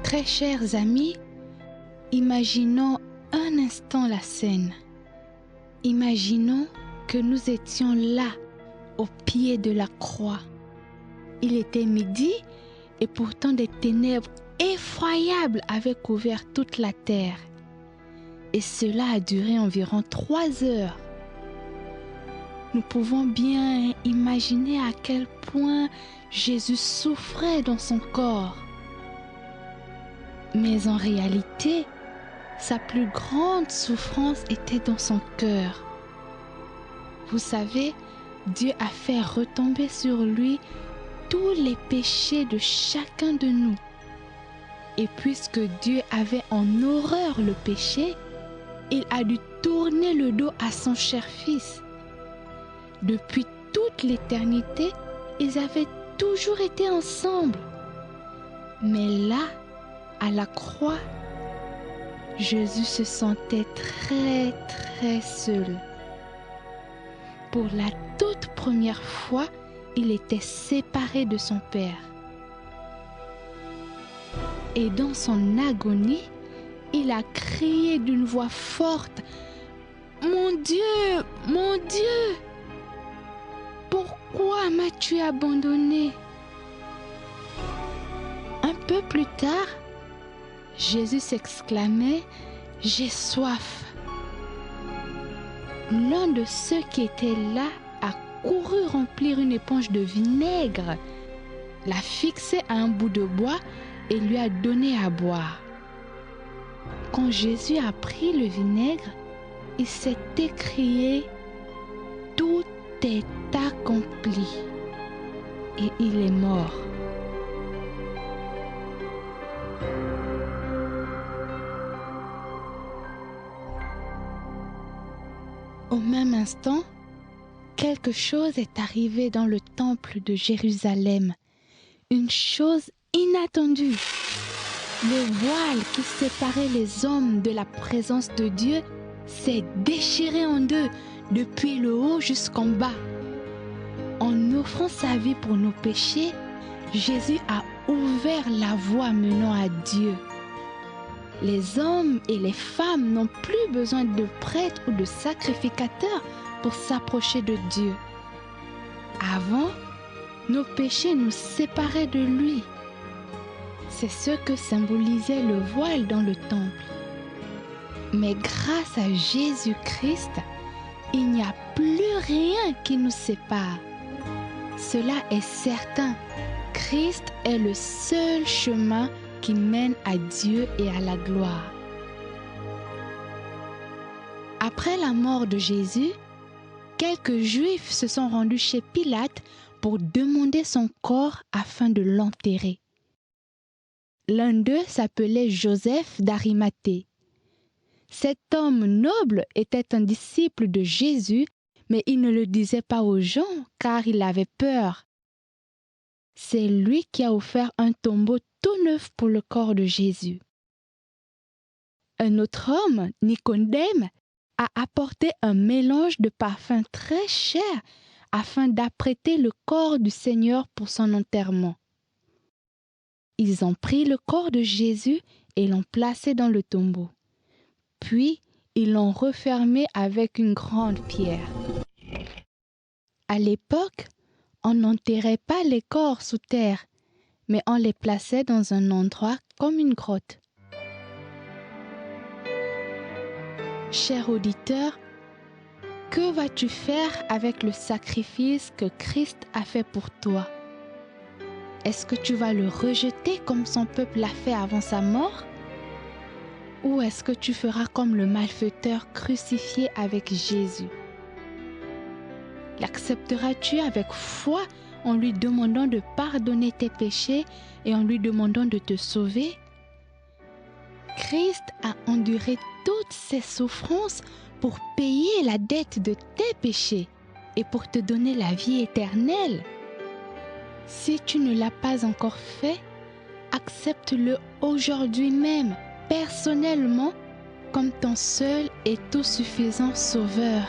Très chers amis, imaginons un instant la scène. Imaginons que nous étions là, au pied de la croix. Il était midi et pourtant des ténèbres effroyables avaient couvert toute la terre. Et cela a duré environ 3 heures. Nous pouvons bien imaginer à quel point Jésus souffrait dans son corps. Mais en réalité, sa plus grande souffrance était dans son cœur. Vous savez, Dieu a fait retomber sur lui tous les péchés de chacun de nous. Et puisque Dieu avait en horreur le péché, il a dû tourner le dos à son cher fils. Depuis toute l'éternité, ils avaient toujours été ensemble. Mais là, à la croix, Jésus se sentait très très seul. Pour la toute première fois, il était séparé de son Père. Et dans son agonie, il a crié d'une voix forte, « Mon Dieu, mon Dieu, pourquoi m'as-tu abandonné ?» Un peu plus tard, Jésus s'exclamait, « J'ai soif !» L'un de ceux qui étaient là a couru remplir une éponge de vinaigre, l'a fixée à un bout de bois et lui a donné à boire. Quand Jésus a pris le vinaigre, il s'est écrié « Tout est accompli » et il est mort. Au même instant, quelque chose est arrivé dans le temple de Jérusalem. Une chose inattendue. Le voile qui séparait les hommes de la présence de Dieu s'est déchiré en deux, depuis le haut jusqu'en bas. En offrant sa vie pour nos péchés, Jésus a ouvert la voie menant à Dieu. Les hommes et les femmes n'ont plus besoin de prêtres ou de sacrificateurs pour s'approcher de Dieu. Avant, nos péchés nous séparaient de lui. C'est ce que symbolisait le voile dans le temple. Mais grâce à Jésus-Christ, il n'y a plus rien qui nous sépare. Cela est certain. Christ est le seul chemin qui mène à Dieu et à la gloire. Après la mort de Jésus, quelques Juifs se sont rendus chez Pilate pour demander son corps afin de l'enterrer. L'un d'eux s'appelait Joseph d'Arimathée. Cet homme noble était un disciple de Jésus, mais il ne le disait pas aux gens car il avait peur. C'est lui qui a offert un tombeau tout neuf pour le corps de Jésus. Un autre homme, Nicodème, a apporté un mélange de parfums très cher afin d'apprêter le corps du Seigneur pour son enterrement. Ils ont pris le corps de Jésus et l'ont placé dans le tombeau. Puis, ils l'ont refermé avec une grande pierre. À l'époque, on n'enterrait pas les corps sous terre, mais on les plaçait dans un endroit comme une grotte. Cher auditeur, que vas-tu faire avec le sacrifice que Christ a fait pour toi? Est-ce que tu vas le rejeter comme son peuple l'a fait avant sa mort? Ou est-ce que tu feras comme le malfaiteur crucifié avec Jésus? L'accepteras-tu avec foi en lui demandant de pardonner tes péchés et en lui demandant de te sauver? Christ a enduré toutes ces souffrances pour payer la dette de tes péchés et pour te donner la vie éternelle. Si tu ne l'as pas encore fait, accepte-le aujourd'hui même, personnellement, comme ton seul et tout suffisant Sauveur.